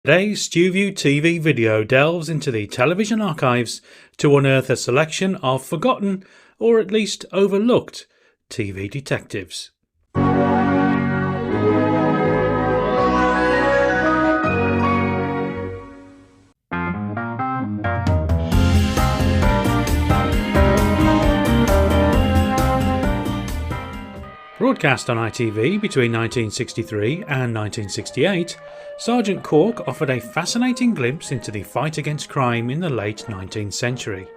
Today's Stuview TV video delves into the television archives to unearth a selection of forgotten, or at least overlooked, TV detectives. Broadcast on ITV between 1963 and 1968, Sergeant Cork offered a fascinating glimpse into the fight against crime in the late 19th century.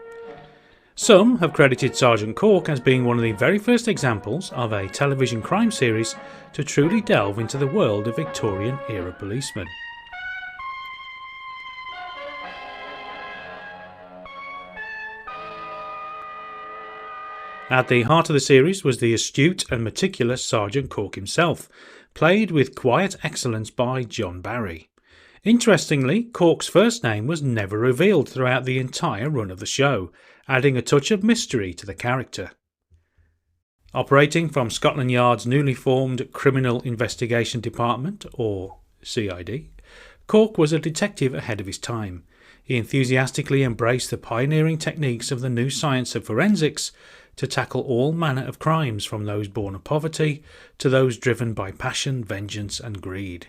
Some have credited Sergeant Cork as being one of the very first examples of a television crime series to truly delve into the world of Victorian-era policemen. At the heart of the series was the astute and meticulous Sergeant Cork himself, played with quiet excellence by John Barry. Interestingly, Cork's first name was never revealed throughout the entire run of the show, adding a touch of mystery to the character. Operating from Scotland Yard's newly formed Criminal Investigation Department, or CID, Cork was a detective ahead of his time. He enthusiastically embraced the pioneering techniques of the new science of forensics to tackle all manner of crimes, from those born of poverty to those driven by passion, vengeance and greed.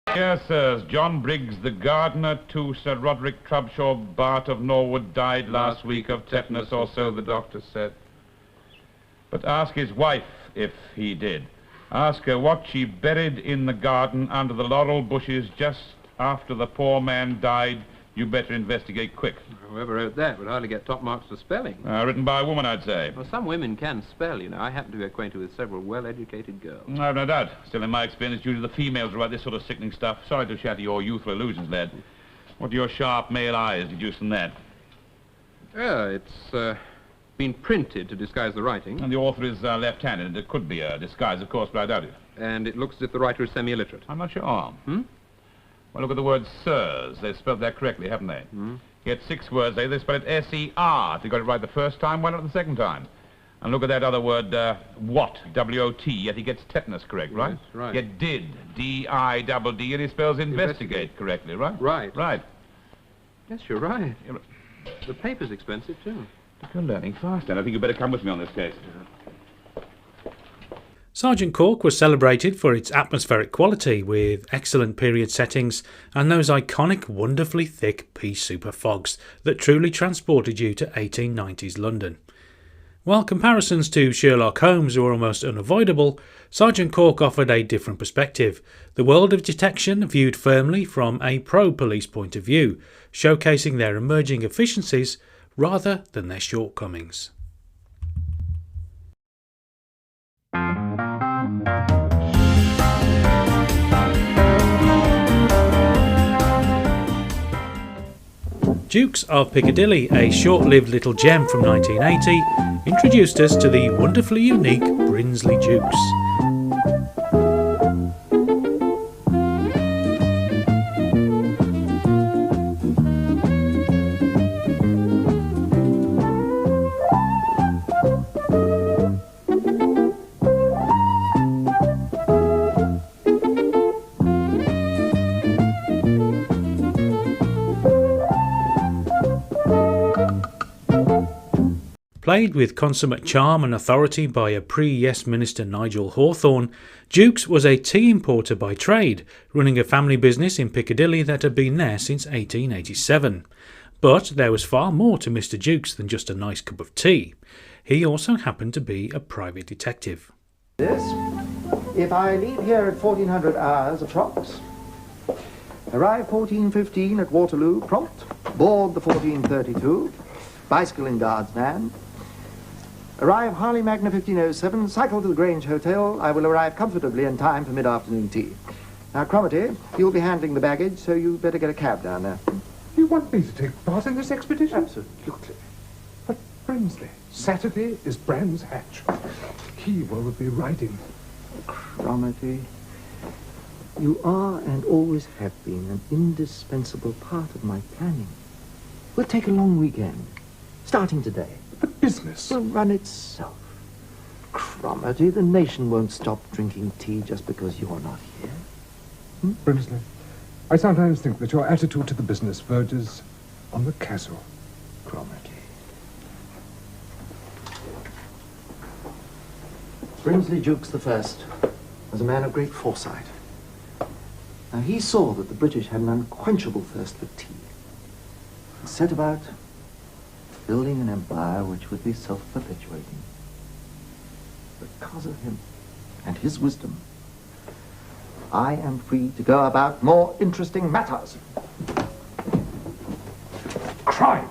Yes, sirs. John Briggs, the gardener to Sir Roderick Trubshaw, Bart of Norwood, died last week of tetanus, or so the doctor said. But ask his wife if he did. Ask her what she buried in the garden under the laurel bushes just after the poor man died. You better investigate quick. Whoever wrote that would hardly get top marks for spelling. Written by a woman, I'd say. Well, some women can spell, you know. I happen to be acquainted with several well-educated girls. I've no doubt. Still, in my experience, due to the females who write this sort of sickening stuff. Sorry to shatter your youthful illusions, lad. What do your sharp male eyes deduce from that? It's been printed to disguise the writing. And the author is left-handed. It could be a disguise, of course, but I doubt it. And it looks as if the writer is semi-illiterate. I'm not sure. Well, look at the word sirs. They've spelled that correctly, haven't they? He had 6 words there. They spelled it S-E-R. If you got it right the first time, why not the second time? And look at that other word, what, W-O-T, yet he gets tetanus correct, right? Yes, right. Yet did, D-I-double-D, and he spells investigate correctly, right? Right. Right. Yes, you're right. The paper's expensive, too. You're learning fast, then. I think you better come with me on this case. Sergeant Cork was celebrated for its atmospheric quality, with excellent period settings and those iconic wonderfully thick pea super fogs that truly transported you to 1890s London. While comparisons to Sherlock Holmes were almost unavoidable, Sergeant Cork offered a different perspective, the world of detection viewed firmly from a pro-police point of view, showcasing their emerging efficiencies rather than their shortcomings. Dukes of Piccadilly, a short-lived little gem from 1980, introduced us to the wonderfully unique Brinsley Dukes. Played with consummate charm and authority by a pre-Yes Minister Nigel Hawthorne, Dukes was a tea importer by trade, running a family business in Piccadilly that had been there since 1887. But there was far more to Mr. Dukes than just a nice cup of tea. He also happened to be a private detective. This, if I leave here at 1400 hours approx, arrive 14:15 at Waterloo, prompt, board the 14:32, bicycle in guard's van, arrive Harley Magna 1507, cycle to the Grange Hotel. I will arrive comfortably in time for mid-afternoon tea. Now, Cromarty, you'll be handling the baggage, so you better get a cab down there. You want me to take part in this expedition? Absolutely. But Brinsley, Saturday is Brands Hatch. Keewer will be riding. Cromarty, you are and always have been an indispensable part of my planning. We'll take a long weekend, starting today. But business Will run itself. Cromarty, the nation won't stop drinking tea just because you're not here. Brimsley, I sometimes think that your attitude to the business verges on the casual. Cromarty. Brinsley Jukes the First was a man of great foresight. Now, he saw that the British had an unquenchable thirst for tea and set about building an empire which would be self-perpetuating. Because of him and his wisdom, I am free to go about more interesting matters. Crime!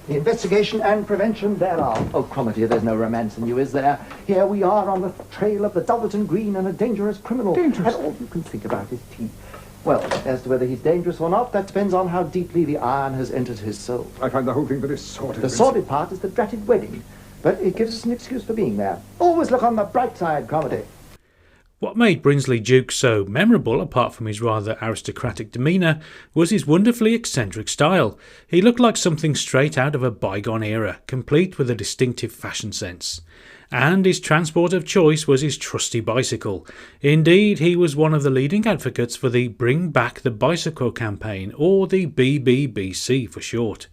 The investigation and prevention thereof. Oh, Cromarty, there's no romance in you, is there? Here we are on the trail of the Dulverton Green and a dangerous criminal. Dangerous? And all you can think about is tea. Well, as to whether he's dangerous or not, that depends on how deeply the iron has entered his soul. I find the whole thing very sordid. The sordid part is the dratted wedding. But it gives us an excuse for being there. Always look on the bright side, Cromarty. What made Brinsley Jukes so memorable, apart from his rather aristocratic demeanour, was his wonderfully eccentric style. He looked like something straight out of a bygone era, complete with a distinctive fashion sense. And his transport of choice was his trusty bicycle. Indeed, he was one of the leading advocates for the Bring Back the Bicycle campaign, or the BBBC for short.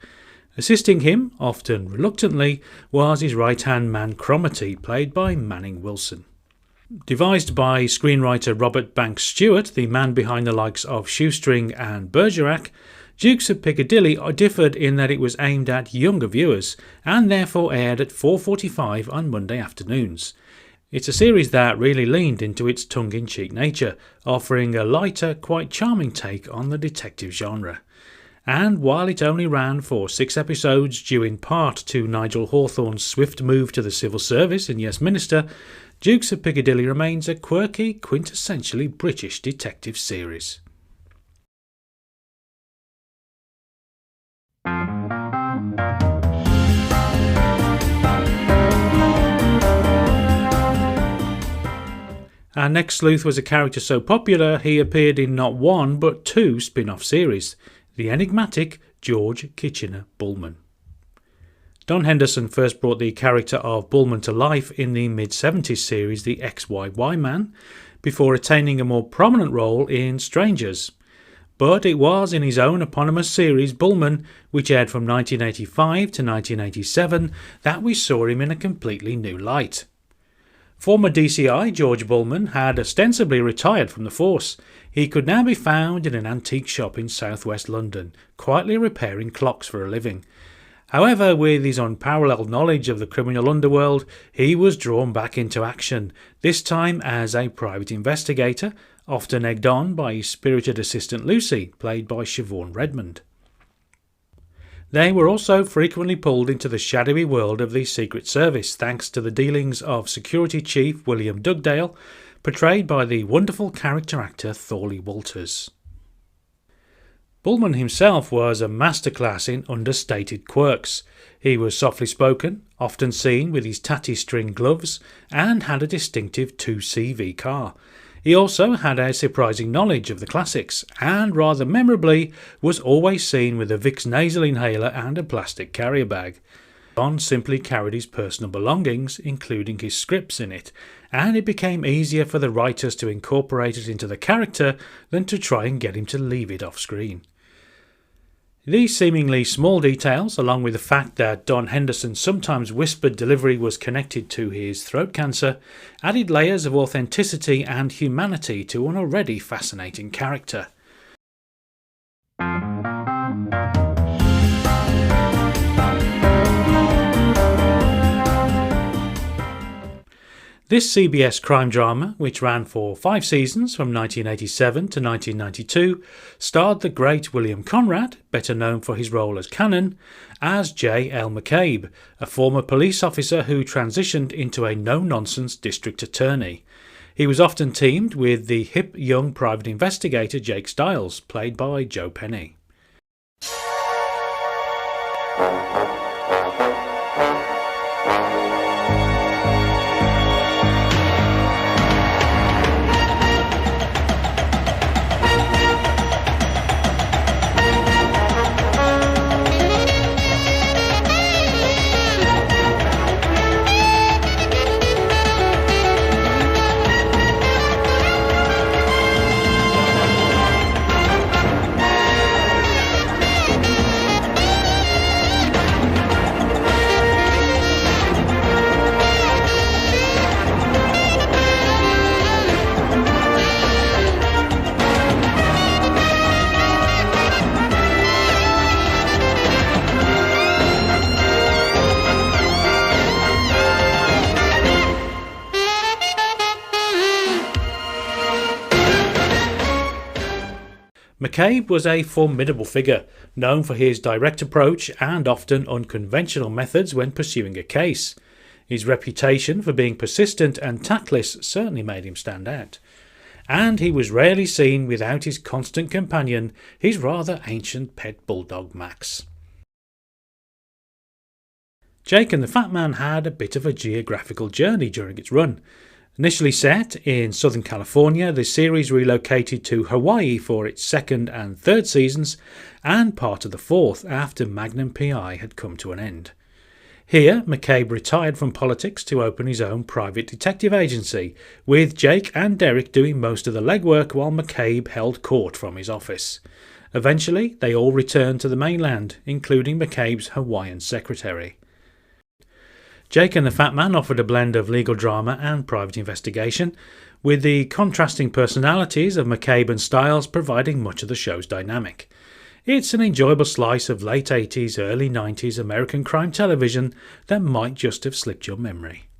Assisting him, often reluctantly, was his right-hand man Cromarty, played by Manning Wilson. Devised by screenwriter Robert Banks Stewart, the man behind the likes of Shoestring and Bergerac, Dukes of Piccadilly differed in that it was aimed at younger viewers and therefore aired at 4:45 on Monday afternoons. It's a series that really leaned into its tongue-in-cheek nature, offering a lighter, quite charming take on the detective genre. And while it only ran for 6 episodes due in part to Nigel Hawthorne's swift move to the civil service in Yes Minister, Dukes of Piccadilly remains a quirky, quintessentially British detective series. Our next sleuth was a character so popular he appeared in not one but 2 spin-off series, the enigmatic George Kitchener-Bulman. Don Henderson first brought the character of Bulman to life in the mid-70s series The XYY Man, before attaining a more prominent role in Strangers. But it was in his own eponymous series Bulman, which aired from 1985 to 1987, that we saw him in a completely new light. Former DCI George Bulman had ostensibly retired from the force. He could now be found in an antique shop in southwest London, quietly repairing clocks for a living. However, with his unparalleled knowledge of the criminal underworld, he was drawn back into action, this time as a private investigator, often egged on by his spirited assistant Lucy, played by Siobhan Redmond. They were also frequently pulled into the shadowy world of the Secret Service, thanks to the dealings of Security Chief William Dugdale, portrayed by the wonderful character actor Thorley Walters. Bulman himself was a masterclass in understated quirks. He was softly spoken, often seen with his tatty string gloves, and had a distinctive 2CV car. He also had a surprising knowledge of the classics, and rather memorably was always seen with a Vicks nasal inhaler and a plastic carrier bag. Don simply carried his personal belongings, including his scripts, in it, and it became easier for the writers to incorporate it into the character than to try and get him to leave it off screen. These seemingly small details, along with the fact that Don Henderson's sometimes whispered delivery was connected to his throat cancer, added layers of authenticity and humanity to an already fascinating character. This CBS crime drama, which ran for 5 seasons from 1987 to 1992, starred the great William Conrad, better known for his role as Cannon, as J. L. McCabe, a former police officer who transitioned into a no-nonsense district attorney. He was often teamed with the hip young private investigator Jake Stiles, played by Joe Penny. McCabe was a formidable figure, known for his direct approach and often unconventional methods when pursuing a case. His reputation for being persistent and tactless certainly made him stand out. And he was rarely seen without his constant companion, his rather ancient pet bulldog Max. Jake and the Fat Man had a bit of a geographical journey during its run. Initially set in Southern California, the series relocated to Hawaii for its second and third seasons and part of the fourth after Magnum PI had come to an end. Here, McCabe retired from politics to open his own private detective agency, with Jake and Derek doing most of the legwork while McCabe held court from his office. Eventually, they all returned to the mainland, including McCabe's Hawaiian secretary. Jake and the Fat Man offered a blend of legal drama and private investigation, with the contrasting personalities of McCabe and Stiles providing much of the show's dynamic. It's an enjoyable slice of late 80s, early 90s American crime television that might just have slipped your memory.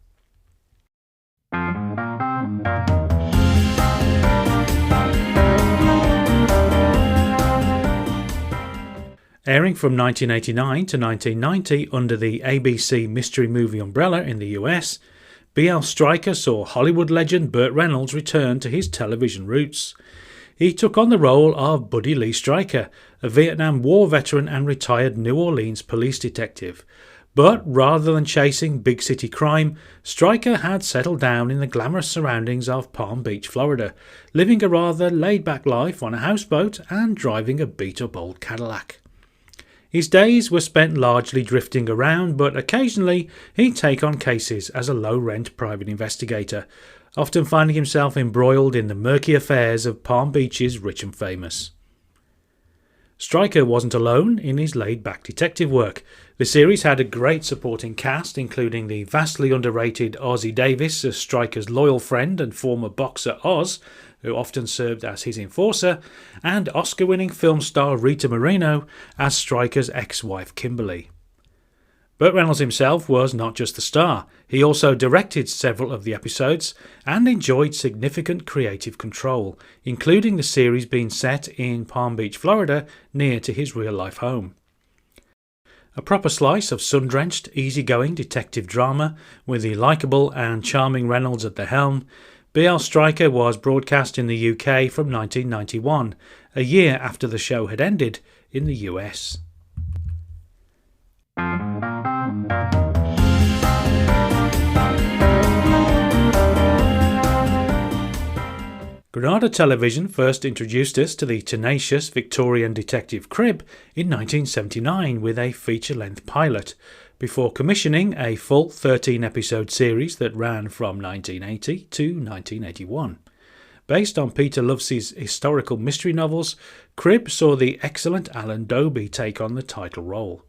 Airing from 1989 to 1990 under the ABC Mystery Movie umbrella in the US, B.L. Stryker saw Hollywood legend Burt Reynolds return to his television roots. He took on the role of Buddy Lee Stryker, a Vietnam War veteran and retired New Orleans police detective. But rather than chasing big city crime, Stryker had settled down in the glamorous surroundings of Palm Beach, Florida, living a rather laid-back life on a houseboat and driving a beat-up old Cadillac. His days were spent largely drifting around, but occasionally he'd take on cases as a low-rent private investigator, often finding himself embroiled in the murky affairs of Palm Beach's rich and famous. Stryker wasn't alone in his laid-back detective work. The series had a great supporting cast, including the vastly underrated Ozzie Davis as Stryker's loyal friend and former boxer Oz, who often served as his enforcer, and Oscar-winning film star Rita Moreno as Stryker's ex-wife Kimberly. Burt Reynolds himself was not just the star, he also directed several of the episodes and enjoyed significant creative control, including the series being set in Palm Beach, Florida, near to his real-life home. A proper slice of sun-drenched, easygoing detective drama with the likeable and charming Reynolds at the helm, B.L. Stryker was broadcast in the UK from 1991, a year after the show had ended in the US. Granada Television first introduced us to the tenacious Victorian detective Cribb in 1979 with a feature-length pilot, before commissioning a full 13-episode series that ran from 1980 to 1981. Based on Peter Lovesey's historical mystery novels, Cribb saw the excellent Alan Doby take on the title role.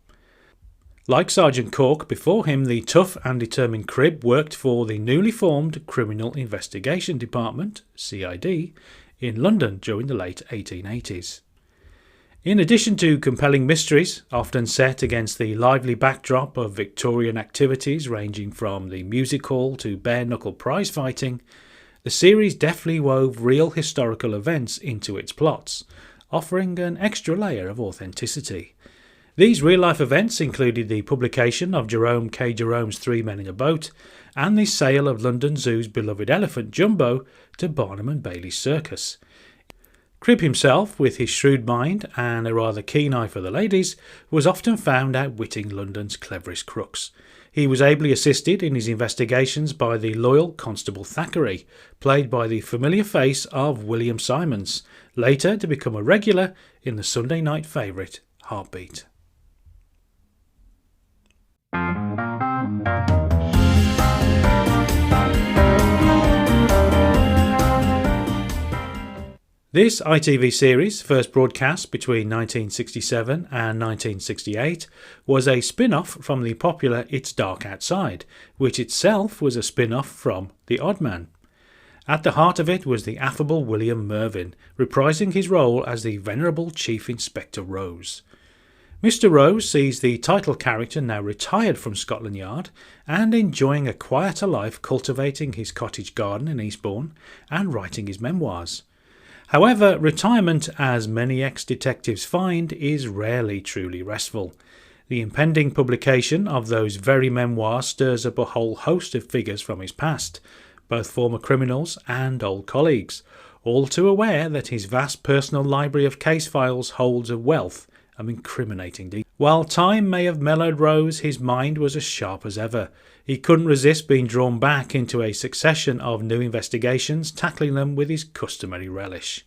Like Sergeant Cork before him, the tough and determined Cribb worked for the newly formed Criminal Investigation Department, CID, in London during the late 1880s. In addition to compelling mysteries, often set against the lively backdrop of Victorian activities ranging from the music hall to bare-knuckle prize fighting, the series deftly wove real historical events into its plots, offering an extra layer of authenticity. These real-life events included the publication of Jerome K. Jerome's Three Men in a Boat and the sale of London Zoo's beloved elephant Jumbo to Barnum and Bailey's Circus. Cribb himself, with his shrewd mind and a rather keen eye for the ladies, was often found outwitting London's cleverest crooks. He was ably assisted in his investigations by the loyal Constable Thackeray, played by the familiar face of William Simons, later to become a regular in the Sunday night favourite Heartbeat. This ITV series, first broadcast between 1967 and 1968, was a spin-off from the popular It's Dark Outside, which itself was a spin-off from The Odd Man. At the heart of it was the affable William Mervyn, reprising his role as the venerable Chief Inspector Rose. Mr. Rose sees the title character now retired from Scotland Yard and enjoying a quieter life, cultivating his cottage garden in Eastbourne and writing his memoirs. However, retirement, as many ex-detectives find, is rarely truly restful. The impending publication of those very memoirs stirs up a whole host of figures from his past, both former criminals and old colleagues, all too aware that his vast personal library of case files holds a wealth of incriminating details. While time may have mellowed Rose, his mind was as sharp as ever. He couldn't resist being drawn back into a succession of new investigations, tackling them with his customary relish.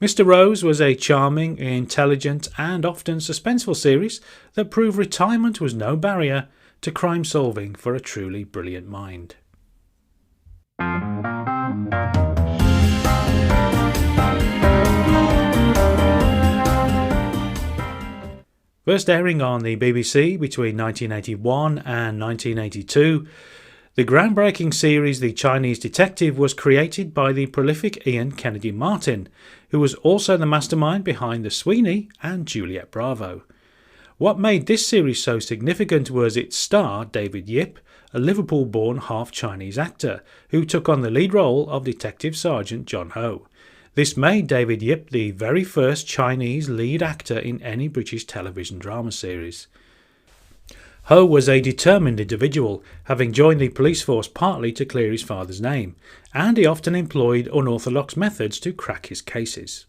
Mr. Rose was a charming, intelligent and often suspenseful series that proved retirement was no barrier to crime solving for a truly brilliant mind. First airing on the BBC between 1981 and 1982, the groundbreaking series The Chinese Detective was created by the prolific Ian Kennedy Martin, who was also the mastermind behind The Sweeney and Juliet Bravo. What made this series so significant was its star, David Yip, a Liverpool-born half-Chinese actor, who took on the lead role of Detective Sergeant John Ho. This made David Yip the very first Chinese lead actor in any British television drama series. Ho was a determined individual, having joined the police force partly to clear his father's name, and he often employed unorthodox methods to crack his cases.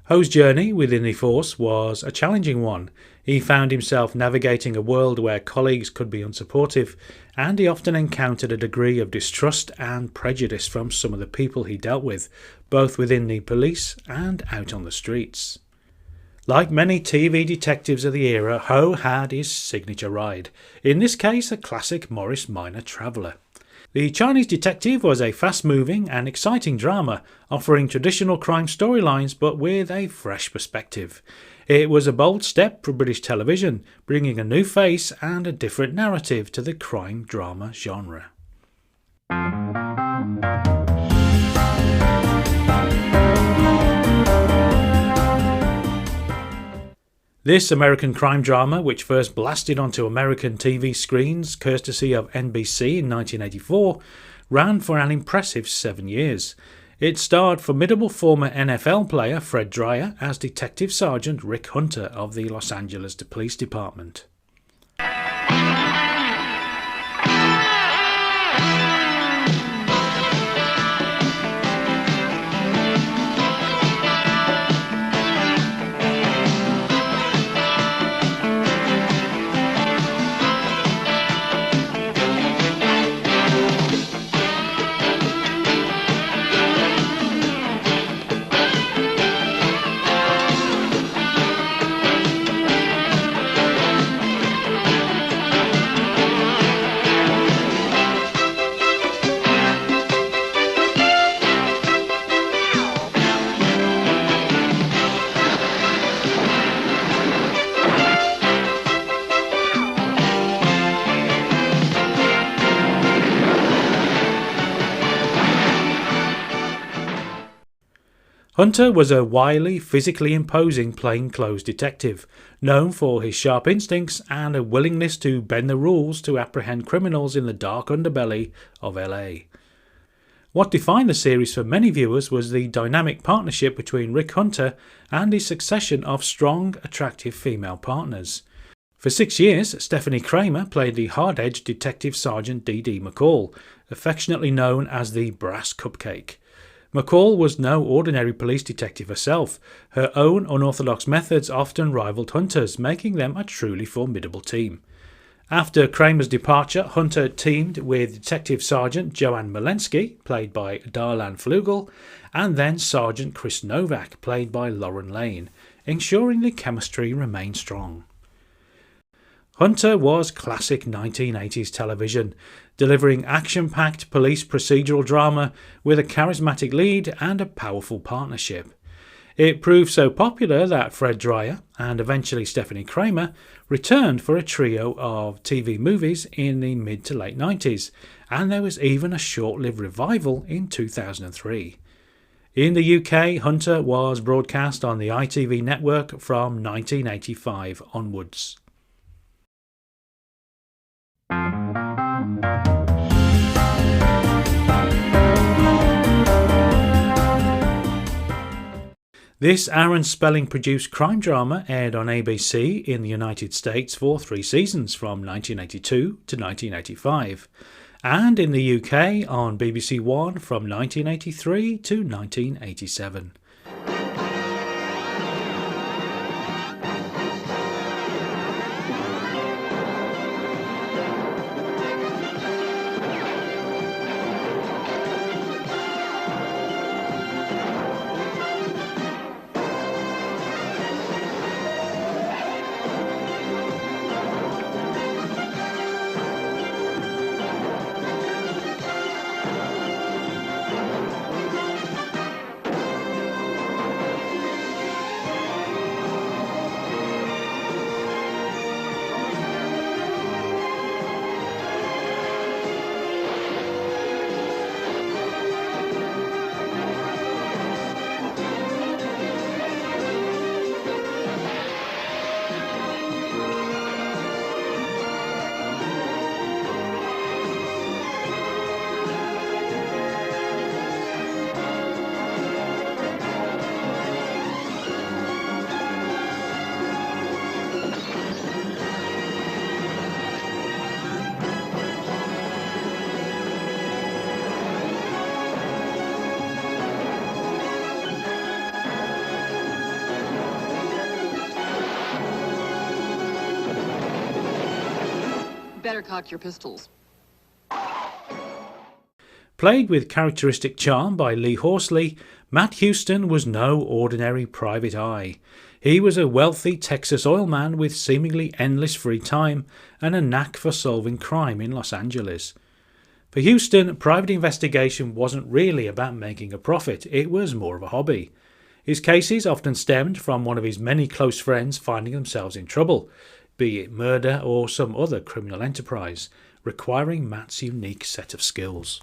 Ho's journey within the force was a challenging one. He found himself navigating a world where colleagues could be unsupportive, and he often encountered a degree of distrust and prejudice from some of the people he dealt with, both within the police and out on the streets. Like many TV detectives of the era, Ho had his signature ride, in this case a classic Morris Minor Traveller. The Chinese Detective was a fast-moving and exciting drama, offering traditional crime storylines but with a fresh perspective. It was a bold step for British television, bringing a new face and a different narrative to the crime drama genre. This American crime drama, which first blasted onto American TV screens courtesy of NBC in 1984, ran for an impressive 7 years. It starred formidable former NFL player Fred Dryer as Detective Sergeant Rick Hunter of the Los Angeles Police Department. Hunter was a wily, physically imposing plainclothes detective, known for his sharp instincts and a willingness to bend the rules to apprehend criminals in the dark underbelly of LA. What defined the series for many viewers was the dynamic partnership between Rick Hunter and his succession of strong, attractive female partners. For 6 years, Stephanie Kramer played the hard-edged Detective Sergeant D.D. McCall, affectionately known as the Brass Cupcake. McCall was no ordinary police detective herself. Her own unorthodox methods often rivaled Hunter's, making them a truly formidable team. After Kramer's departure, Hunter teamed with Detective Sergeant Joanne Malensky, played by Darlan Flugel, and then Sergeant Chris Novak, played by Lauren Lane, ensuring the chemistry remained strong. Hunter was classic 1980s television, delivering action-packed police procedural drama with a charismatic lead and a powerful partnership. It proved so popular that Fred Dryer, and eventually Stephanie Kramer, returned for a trio of TV movies in the mid to late 90s, and there was even a short-lived revival in 2003. In the UK, Hunter was broadcast on the ITV network from 1985 onwards. This Aaron Spelling-produced crime drama aired on ABC in the United States for 3 seasons from 1982 to 1985, and in the UK on BBC One from 1983 to 1987. Better cock your pistols. Played with characteristic charm by Lee Horsley, Matt Houston was no ordinary private eye. He was a wealthy Texas oil man with seemingly endless free time and a knack for solving crime in Los Angeles. For Houston, private investigation wasn't really about making a profit, it was more of a hobby. His cases often stemmed from one of his many close friends finding themselves in trouble, be it murder or some other criminal enterprise, requiring Matt's unique set of skills.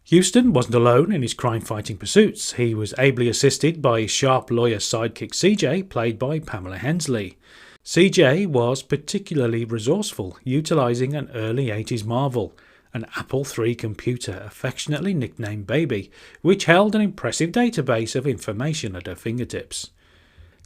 Houston wasn't alone in his crime-fighting pursuits. He was ably assisted by his sharp lawyer sidekick CJ, played by Pamela Hensley. CJ was particularly resourceful, utilising an early 80s marvel, an Apple III computer affectionately nicknamed Baby, which held an impressive database of information at her fingertips.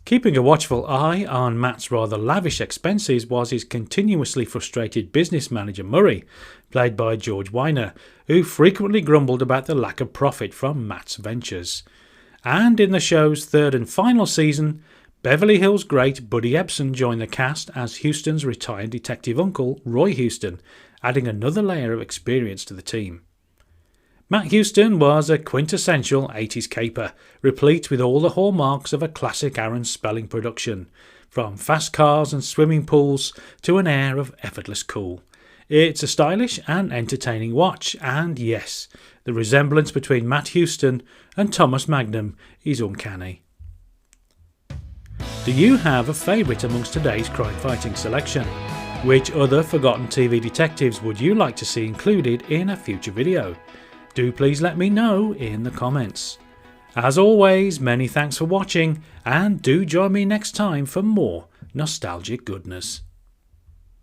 Keeping a watchful eye on Matt's rather lavish expenses was his continuously frustrated business manager Murray, played by George Weiner, who frequently grumbled about the lack of profit from Matt's ventures. And in the show's third and final season, Beverly Hills great Buddy Ebsen joined the cast as Houston's retired detective uncle, Roy Houston, adding another layer of experience to the team. Matt Houston was a quintessential 80s caper, replete with all the hallmarks of a classic Aaron Spelling production, from fast cars and swimming pools to an air of effortless cool. It's a stylish and entertaining watch, and yes, the resemblance between Matt Houston and Thomas Magnum is uncanny. Do you have a favourite amongst today's crime-fighting selection? Which other forgotten TV detectives would you like to see included in a future video? Do please let me know in the comments. As always, many thanks for watching, and do join me next time for more nostalgic goodness.